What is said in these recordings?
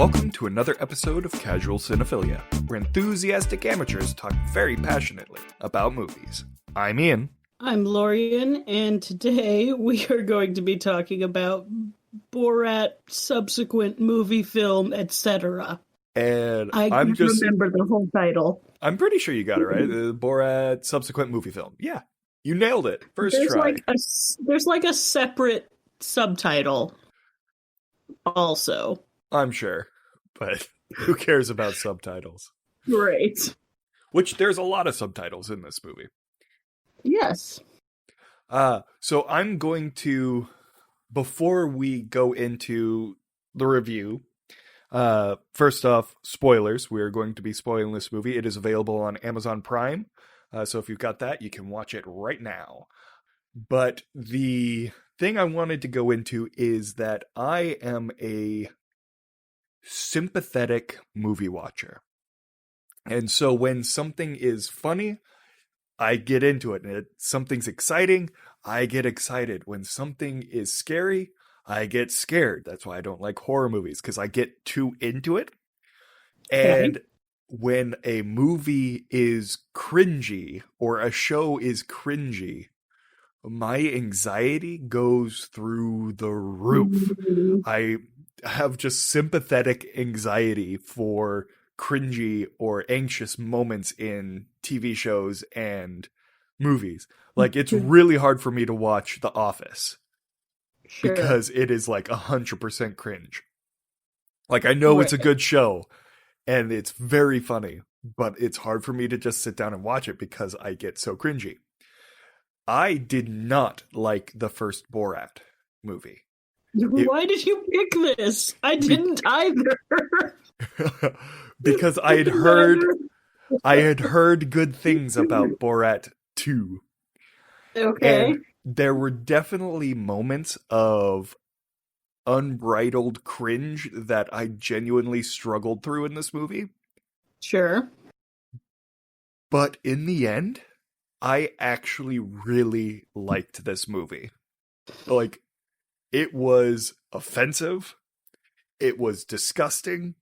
Welcome to another episode of Casual Cinephilia, where enthusiastic amateurs talk very passionately about movies. I'm Ian. I'm Lorian, and today we are going to be talking about Borat Subsequent Moviefilm, etc. And I I'm can't just remember the whole title. I'm pretty sure you got it right. The Borat Subsequent Moviefilm. Yeah, you nailed it. First There's try. there's like a separate subtitle also. I'm sure, but who cares about subtitles? Great. Which there's a lot of subtitles in this movie. Yes. So I'm going to, before we go into the review, first off, spoilers. We're going to be spoiling this movie. It is available on Amazon Prime. So if you've got that, you can watch it right now. But the thing I wanted to go into is that I am a sympathetic movie watcher. And so when something is funny, I get into it. And something's exciting, I get excited. When something is scary, I get scared. That's why I don't like horror movies, because I get too into it. And when a movie is cringy or a show is cringy, my anxiety goes through the roof. I have just sympathetic anxiety for cringy or anxious moments in TV shows and movies. Like, it's really hard for me to watch The Office. Sure. Because it is like 100% cringe. Like, I know it's a good show and it's very funny, but it's hard for me to just sit down and watch it because I get so cringy. I did not like the first Borat movie. Why did you pick this? I didn't either. Because I had heard good things about Borat 2. Okay. And there were definitely moments of unbridled cringe that I genuinely struggled through in this movie. Sure. But in the end, I actually really liked this movie. Like, it was offensive. It was disgusting.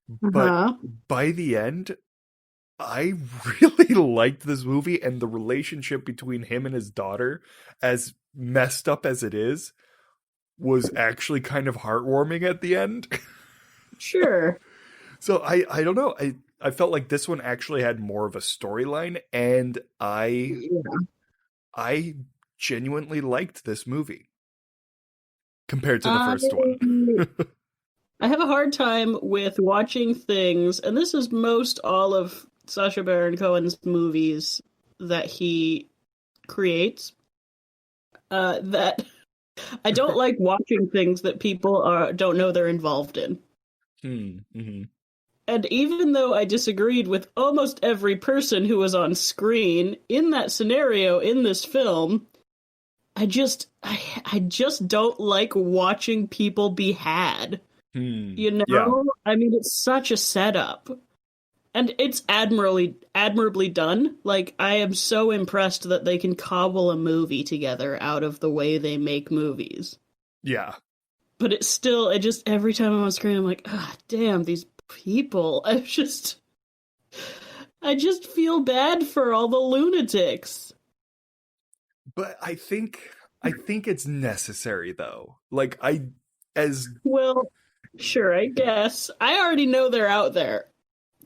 But by the end, I really liked this movie, and the relationship between him and his daughter, as messed up as it is, was actually kind of heartwarming at the end. Sure. So I don't know. I felt like this one actually had more of a storyline, and I genuinely liked this movie compared to the first one. I have a hard time with watching things, and this is most all of Sacha Baron Cohen's movies that he creates, that I don't like watching things that people don't know they're involved in. Mm-hmm. And even though I disagreed with almost every person who was on screen in that scenario in this film, I just don't like watching people be had. You know? Yeah. I mean, it's such a setup. And it's admirably done. Like, I am so impressed that they can cobble a movie together out of the way they make movies. Yeah. But it just, every time I'm on screen, I'm like, damn, these people. I just feel bad for all the lunatics. But I think it's necessary, though. Like, Well, sure, I guess. I already know they're out there.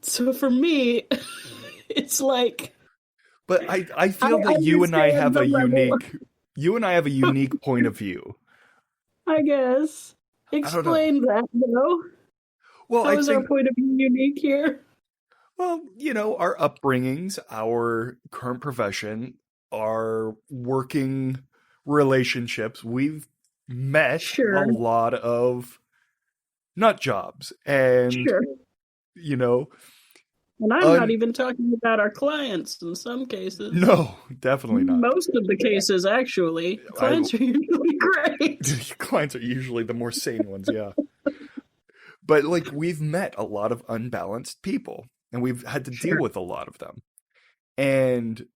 So for me, it's like... But I feel that you and I have a unique point of view. I guess. Explain that, though. Well, How is our point of view unique here? Well, you know, our upbringings, our current profession, our working relationships, we've met a lot of nut jobs. And, you know... And I'm not even talking about our clients in some cases. No, definitely not. Most of the cases, actually. Clients are usually great. Clients are usually the more sane ones, yeah. But, like, we've met a lot of unbalanced people, and we've had to deal with a lot of them. And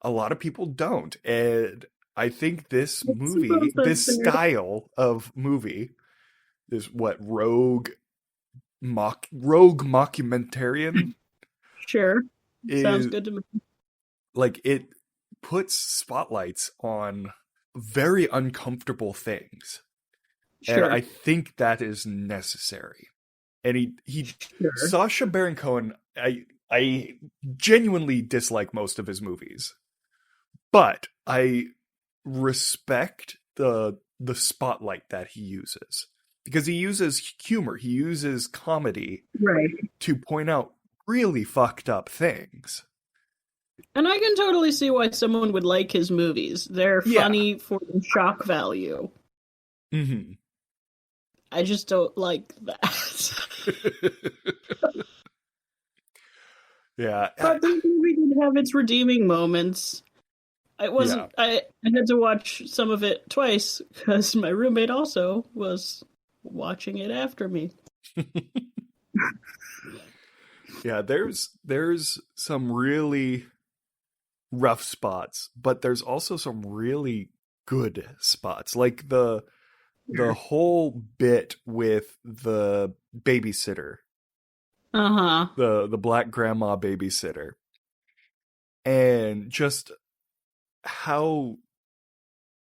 a lot of people don't. And I think this movie, this style of movie, this rogue rogue mockumentarian Sure. Sounds is good to me. like it puts spotlights on very uncomfortable things. And I Sure. think that is necessary. And he Sure. Sacha Baron Cohen, I genuinely dislike most of his movies, but I respect the spotlight that he uses because he uses humor, he uses comedy Right. to point out really fucked up things. And I can totally see why someone would like his movies. They're Yeah. funny for the shock value. Hmm. I just don't like that. Yeah. But the movie did have its redeeming moments. I Yeah. wasn't. I had to watch some of it twice because my roommate also was watching it after me. Yeah, there's some really rough spots, but there's also some really good spots. Like the whole bit with the babysitter, Uh huh. the black grandma babysitter, and just how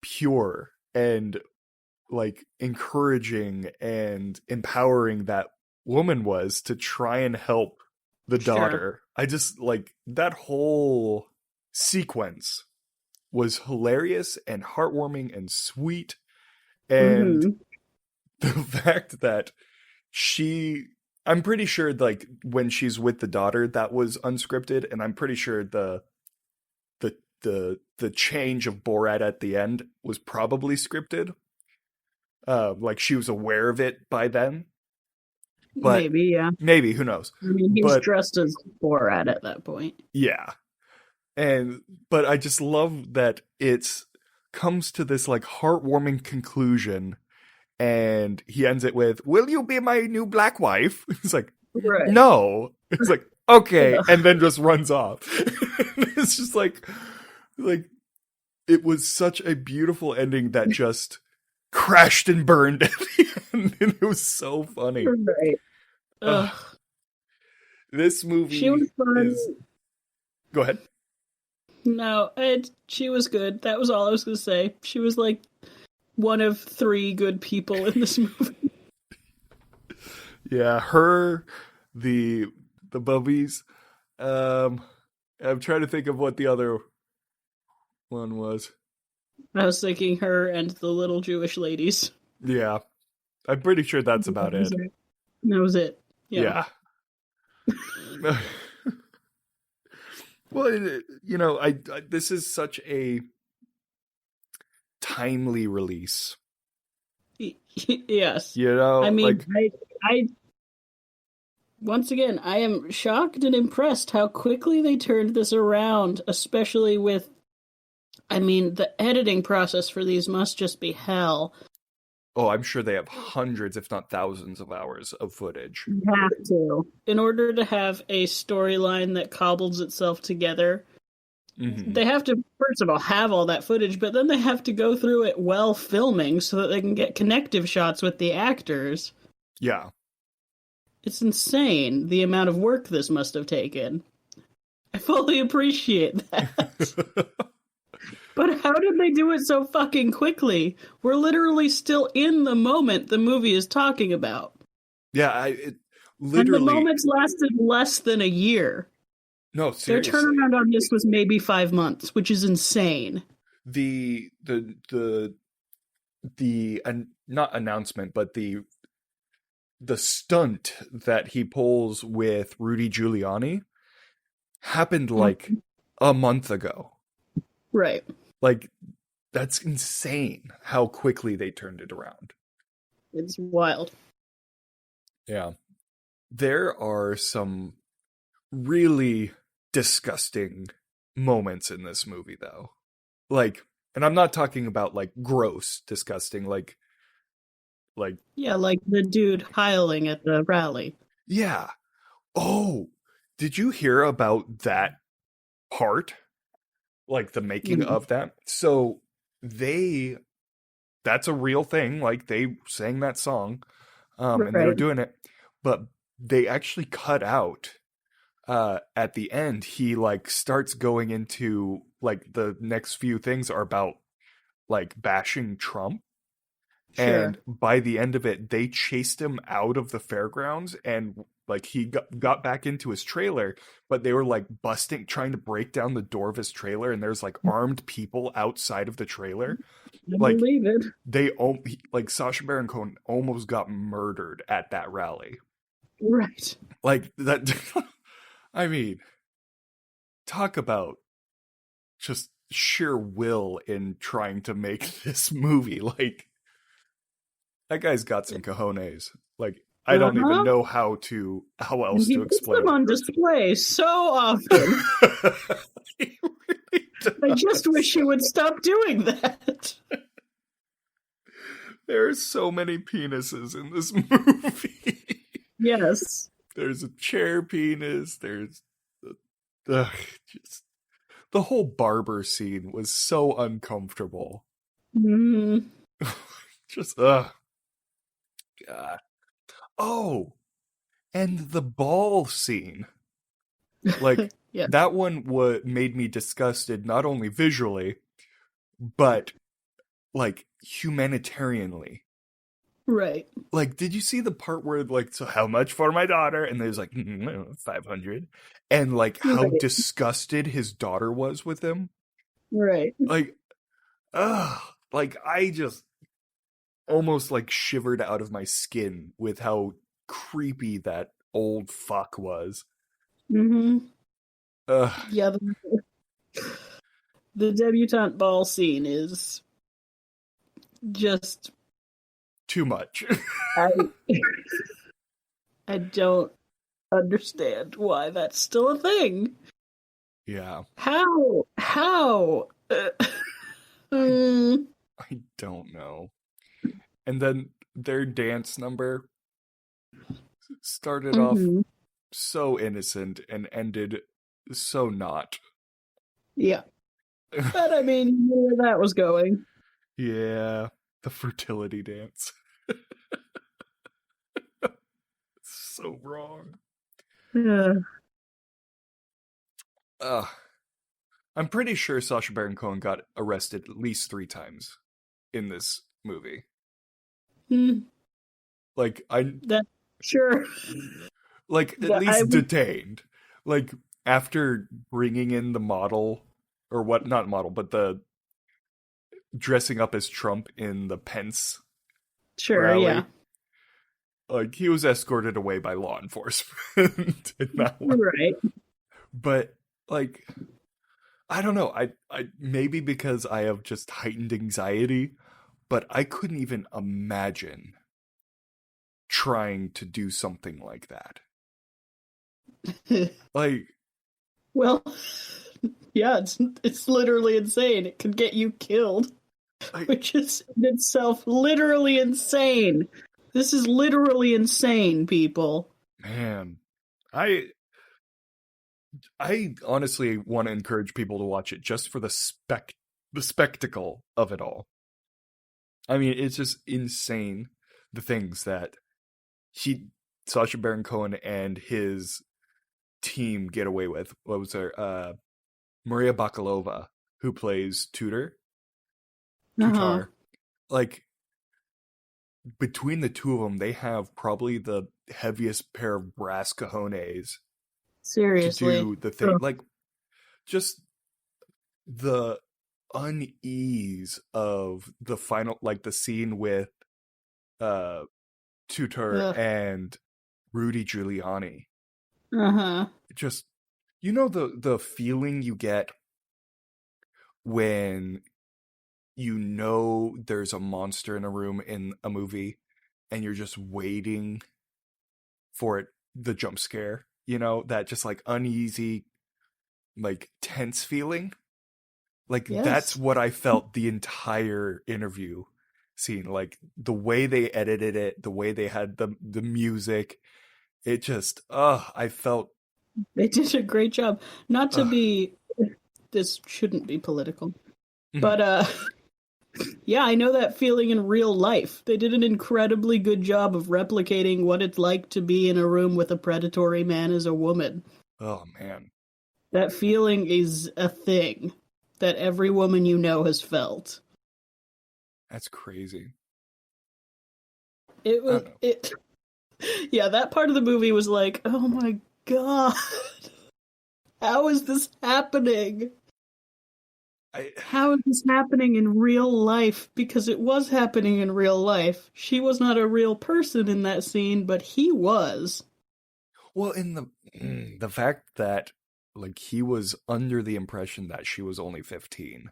pure and like encouraging and empowering that woman was to try and help the Sure. daughter. I just like that whole sequence was hilarious and heartwarming and sweet. And Mm-hmm. the fact that she I'm pretty sure like when she's with the daughter that was unscripted, and I'm pretty sure the change of Borat at the end was probably scripted. Like she was aware of it by then, but Maybe, yeah. maybe, who knows. I mean, he's But dressed as Borat at that point. yeah. And but I just love that it's comes to this like heartwarming conclusion, and he ends it with, "Will you be my new black wife?" It's like, Right. "No." It's like, "Okay," Ugh. and then just runs off. It's just like it was such a beautiful ending that just crashed and burned at the end, and it was so funny. Right. Ugh, Ugh. this She movie was fun. is. Go ahead. No, she was good. That was all I was going to say. She was like one of three good people in this movie. Yeah, her, the the bubbies. Um, I'm trying to think of what the other one was. I was thinking her and the little Jewish ladies. Yeah, I'm pretty sure that's That about was it. it. That was it. Yeah. Yeah. Well, this is such a timely release. Yes. You know, I mean, like I once again, I am shocked and impressed how quickly they turned this around, especially with, I mean, the editing process for these must just be hell. oh, I'm sure they have hundreds, if not thousands, of hours of footage. You have to. In order to have a storyline that cobbles itself together, Hmm. they have to, first of all, have all that footage, but then they have to go through it while filming so that they can get connective shots with the actors. Yeah. It's insane the amount of work this must have taken. I fully appreciate that. But how did they do it so fucking quickly? We're literally still in the moment the movie is talking about. Yeah, it And the literally. moments lasted less than a year. No, Their seriously. turnaround on this was maybe 5 months, which is insane. The not announcement, but the stunt that he pulls with Rudy Giuliani happened like Mhm. a month ago. Right. Like, that's insane how quickly they turned it around. It's wild. Yeah. There are some really disgusting moments in this movie, though. Like, and I'm not talking about like gross, disgusting, like, Yeah, like the dude hiling at the rally. yeah. Oh, did you hear about that part? Like the making No. of that? So they, that's a real thing. Like they sang that song, and they were Right. doing it. But they actually cut out at the end. He like starts going into like the next few things are about like bashing Trump. And Sure. by the end of it, they chased him out of the fairgrounds and like he got back into his trailer, but they were like busting, trying to break down the door of his trailer. And there's like armed people outside of the trailer. I Like believe it. like Sacha Baron Cohen almost got murdered at that rally. Right. Like that. I mean, talk about just sheer will in trying to make this movie. Like, that guy's got some cojones. Like, I don't even Uh-huh. know how And else he to puts explain them on display so often. it. He really I just wish does. he would stop doing that. There are so many penises in this movie. Yes. There's a chair penis. There's ugh, just the whole barber scene was so uncomfortable. Mm. Just God. Oh, and the ball scene. Like Yeah. that one made me disgusted not only visually but like humanitarianly. Right. Like, did you see the part where like, so how much for my daughter? And there's like 500, and like how Right. disgusted his daughter was with him. Right. Like, ugh, like I just almost like shivered out of my skin with how creepy that old fuck was. Mm-hmm. Ugh, Yeah, the debutante ball scene is just too much. I I don't understand why that's still a thing. Yeah, How? How? I Mm, I don't know. And then their dance number started off hmm. so innocent and ended so not. Yeah. But I mean, you knew where that was going. Yeah, the fertility dance. So wrong. Uh, Ugh. I'm pretty sure Sacha Baron Cohen got arrested at least 3 times in this movie. hmm, Like I that sure. like at That I least would detained. Like after bringing in the model or what not model, but the dressing up as Trump in the Pence sure, yeah. rally. Like he was escorted away by law enforcement in that one. Right. But like I don't know. I maybe because I have just heightened anxiety, but I couldn't even imagine trying to do something like that. Like Well, yeah, it's literally insane. It could get you killed, I which is in itself literally insane. This is literally insane, people. man, I I honestly want to encourage people to watch it just for the spectacle of it all. I mean, it's just insane the things that he Sacha Baron Cohen and his team get away with. What was her? Maria Bakalova, who plays Uh-huh. Tutar. Like between the two of them, they have probably the heaviest pair of brass cojones to Seriously. do the thing. Ugh. Like just the unease of the final, like the scene with uh Tutor Ugh. and Rudy Giuliani. Uh-huh. Just the feeling you get when there's a monster in a room in a movie and you're just waiting for it, the jump scare, that just like uneasy, like tense feeling. Like that's Yes. what I felt the entire interview scene. Like the way they edited it, the way they had the music, it just I felt They did a great job. Not to uh be this shouldn't be political. mhm. But Yeah, I know that feeling in real life. They did an incredibly good job of replicating what it's like to be in a room with a predatory man as a woman. Oh man, That feeling is a thing that every woman you know has felt. that's crazy. It I was don't know. it Yeah, that part of the movie was like, "Oh my god. How is this happening? I How is this happening in real life?" Because it was happening in real life. She was not a real person in that scene, but he was. well, in the fact that like he was under the impression that she was only 15.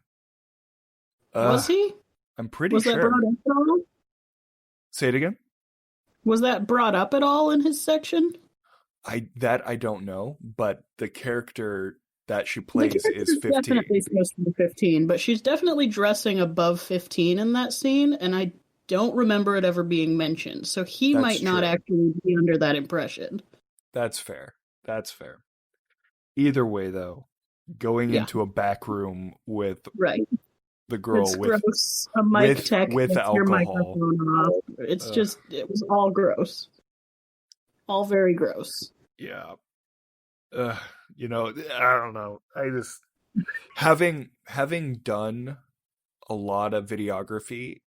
Was Uh, he? I'm pretty Was that brought sure. up at all? Say it again. Was that brought up at all in his section? I don't know, but the character that she The plays character is is 15. definitely supposed to be 15, but she's definitely dressing above 15 in that scene, and I don't remember it ever being mentioned. So he That's might not true. actually be under that impression. That's fair. That's fair. Either way though, going Yeah, into a back room with right. the girl It's gross. A mic tech with takes your alcohol. microphone off. It's Ugh, just, it was all gross. All very gross. yeah. Ugh, I don't know. I just having done a lot of videography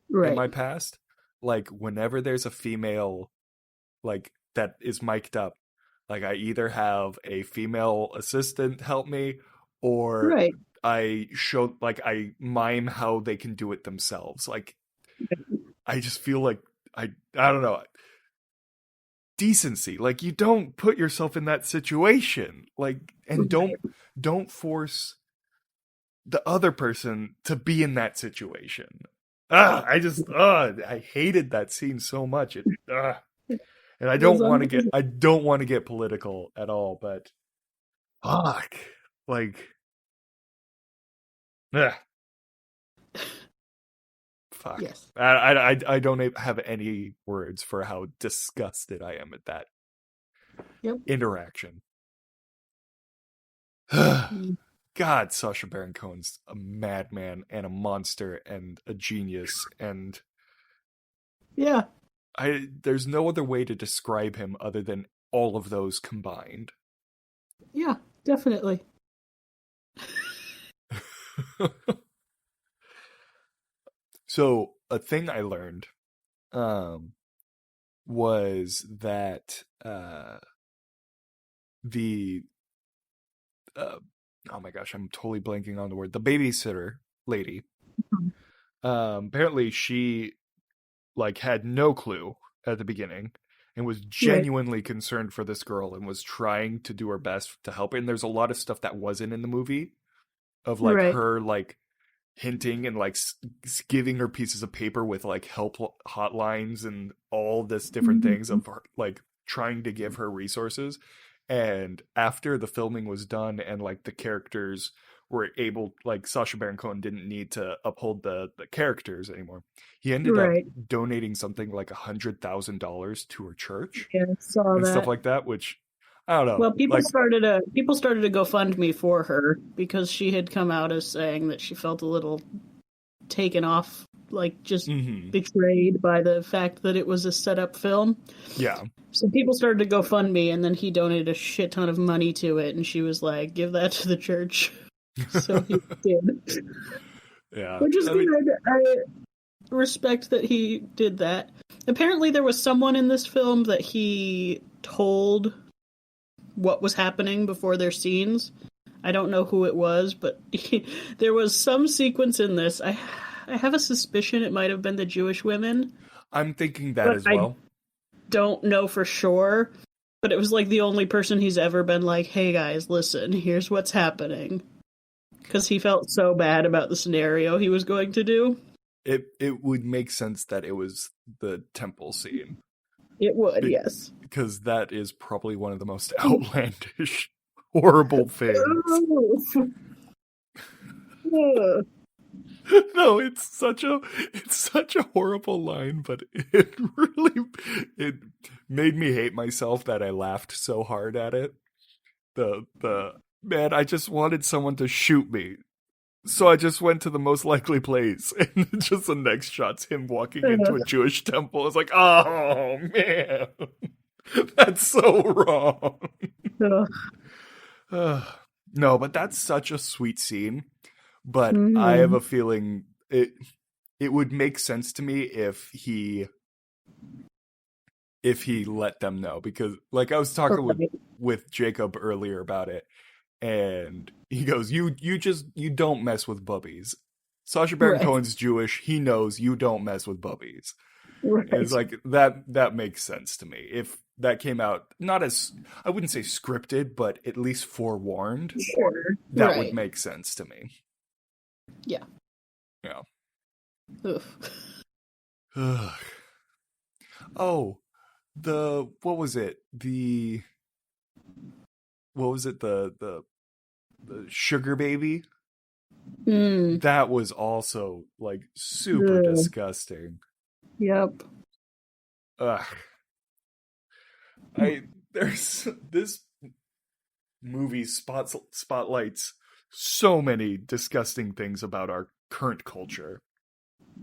in Right. my past, like whenever there's a female like that is mic'd up, like I either have a female assistant help me or Right. I mime how they can do it themselves. Like I just feel like I don't know, decency. Like you don't put yourself in that situation. Like and Right. don't force the other person to be in that situation. I hated that scene so much. And It was un- I don't want to get political at all, but fuck, like, ugh, fuck. Yes. I don't have any words for how disgusted I am at that Yep. interaction. God, Sacha Baron Cohen's a madman and a monster and a genius, and Yeah. I there's no other way to describe him other than all of those combined. Yeah. Definitely. So a thing I learned um, was that the uh, oh my gosh, I'm totally blanking on the word. The babysitter lady. Apparently, she like had no clue at the beginning and was Right. genuinely concerned for this girl and was trying to do her best to help her. And there's a lot of stuff that wasn't in the movie of like Right. her like hinting and like giving her pieces of paper with like help hotlines and all this different things Mhm. of her, like trying to give her resources. And after the filming was done and like the characters were able, like Sacha Baron Cohen didn't need to uphold the characters anymore, he ended up Right. donating something like $100,000 to her church Yeah, I saw and stuff that. like that, which I don't know, Well, like people started a GoFundMe for her because she had come out as saying that she felt a little taken off, like just mhm, betrayed by the fact that it was a setup film. yeah. So people started to GoFundMe, and then he donated a shit ton of money to it, and she was like, "Give that to the church." So he did, Yeah, which is I mean, good. I respect that he did that. Apparently, there was someone in this film that he told what was happening before their scenes. I don't know who it was, but there was some sequence in this. I have a suspicion it might have been the Jewish women, I'm thinking that but as I well. don't know for sure. But it was like the only person he's ever been like, "Hey guys, listen, here's what's happening." Because he felt so bad about the scenario he was going to do. It would make sense that it was the temple scene It would, yes. because that is probably one of the most outlandish, horrible things. No, it's such a horrible line, but it really it made me hate myself that I laughed so hard at it. The man, I just wanted someone to shoot me. So I just went to the most likely place, and just the next shot's him walking into a Jewish temple. It's like, oh man, that's so wrong. No, but that's such a sweet scene. But I have Mhm. a feeling it would make sense to me if he let them know, because like I was talking Right. with Jacob earlier about it, and he goes, you don't mess with bubbies. Sacha Baron Right. Cohen's Jewish. He knows you don't mess with bubbies. And it's Right. like that makes sense to me. If that came out not as, I wouldn't say scripted, but at least forewarned, Sure. that would Right. make sense to me. Yeah. Yeah. Oof. Oh, the what was it? What was it? The sugar baby? Mm. That was also like super Ugh. disgusting. Yep. Ugh. I there's this movie spotlights so many disgusting things about our current culture.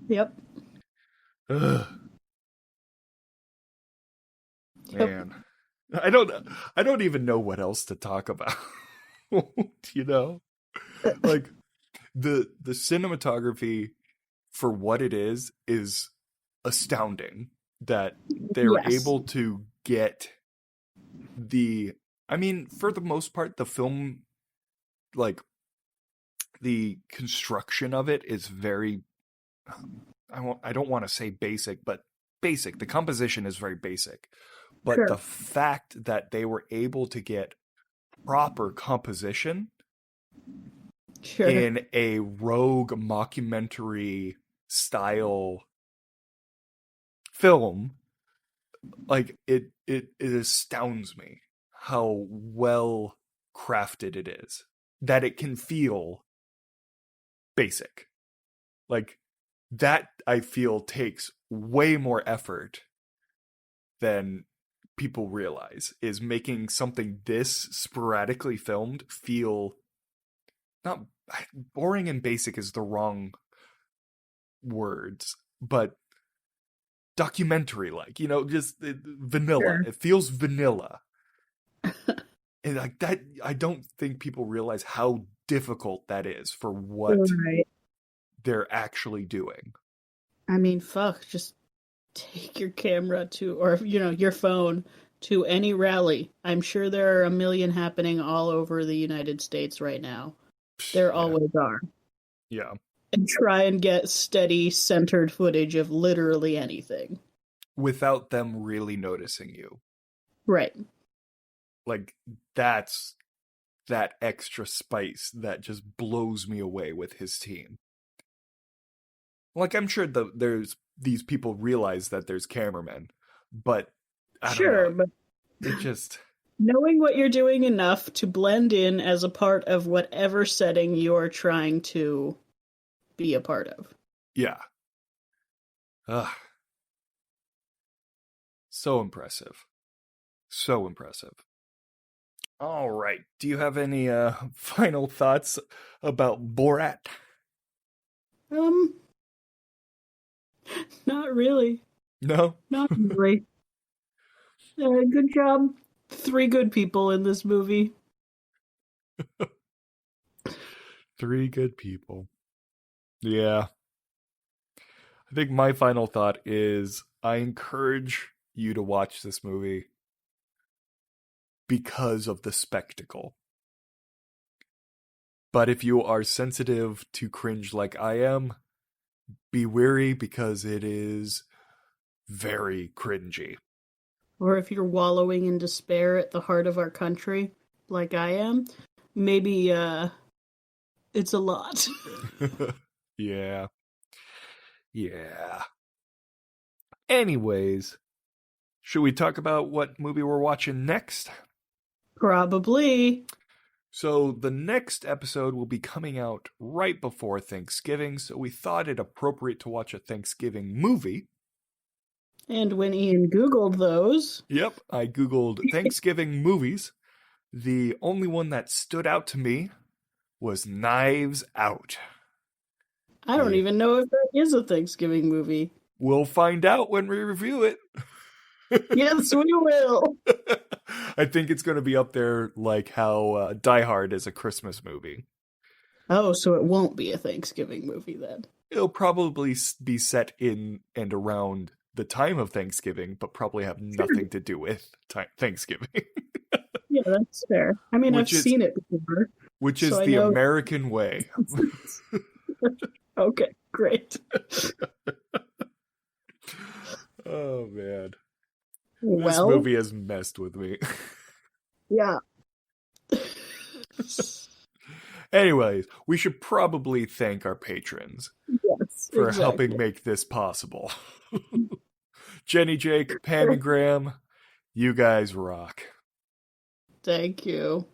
Yep. Ugh, Yep. man. I don't even know what else to talk about. You know? Like the cinematography for what it is astounding that they're Yes. able to get the, I mean, for the most part the film, like the construction of it is very, I don't want to say basic, but basic. The composition is very basic. But the Sure. fact that they were able to get proper composition Sure. in a rogue mockumentary style film, like it astounds me how well crafted it is. That it can feel basic. Like that I feel takes way more effort than people realize, is making something this sporadically filmed feel not boring, and basic is the wrong words, but documentary like, just vanilla. Sure. It feels vanilla. And like that, I don't think people realize how difficult that is for what Right. they're actually doing. I mean, fuck, just take your camera to, or, your phone to any rally. I'm sure there are a million happening all over the United States right now. There Yeah. always are. Yeah. And try and get steady, centered footage of literally anything. Without them really noticing you. Right. Like that's that extra spice that just blows me away with his team. Like I'm sure there's these people realize that there's cameramen, but I don't know. Sure, but It just, knowing what you're doing enough to blend in as a part of whatever setting you're trying to be a part of. yeah. Ugh. So impressive. So impressive. All right. Do you have any final thoughts about Borat? Um, not really. No? Not really. Good job. Three good people in this movie. Three good people. Yeah. I think my final thought is I encourage you to watch this movie because of the spectacle. But if you are sensitive to cringe like I am, be wary because it is very cringy. Or if you're wallowing in despair at the heart of our country, like I am, maybe it's a lot. Yeah. Yeah. Anyways, should we talk about what movie we're watching next? Probably. So, the next episode will be coming out right before Thanksgiving, so we thought it appropriate to watch a Thanksgiving movie. And when Ian Googled those, Yep, I Googled Thanksgiving movies. The only one that stood out to me was Knives Out. I don't even know if that is a Thanksgiving movie. We'll find out when we review it. Yes, we will. I think it's going to be up there like how Die Hard is a Christmas movie. Oh, so it won't be a Thanksgiving movie then. It'll probably be set in and around the time of Thanksgiving, but probably have nothing to do with Thanksgiving. Yeah, that's fair. I mean, I've seen it before. Which is the American way. Okay, great. Oh, man. Well, this movie has messed with me. Yeah. Anyways, we should probably thank our patrons for helping make this possible. Jenny, Jake, Pam, and Graham, you guys rock. Thank you.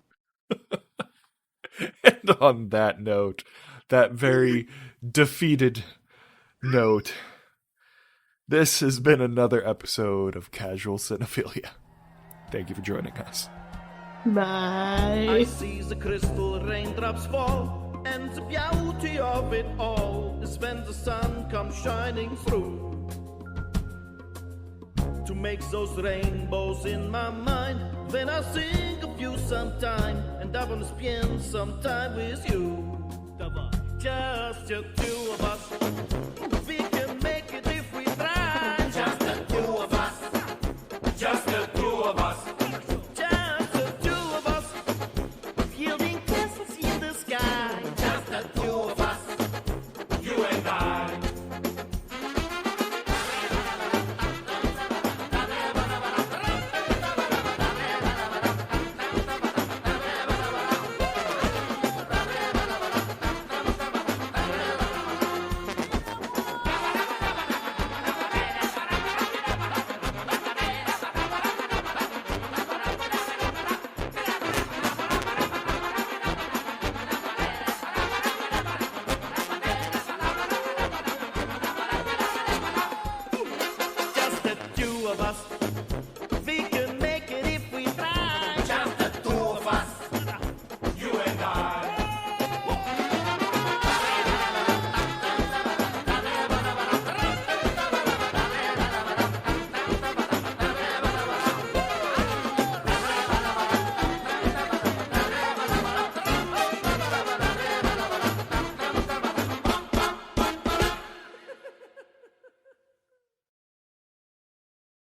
And on that note, that very defeated note, this has been another episode of Casual Cinephilia. Thank you for joining us. Bye. I see the crystal raindrops fall, and the beauty of it all is when the sun comes shining through to make those rainbows in my mind. Then I think of you sometime, and I wanna spend some time with you. Just the two of us.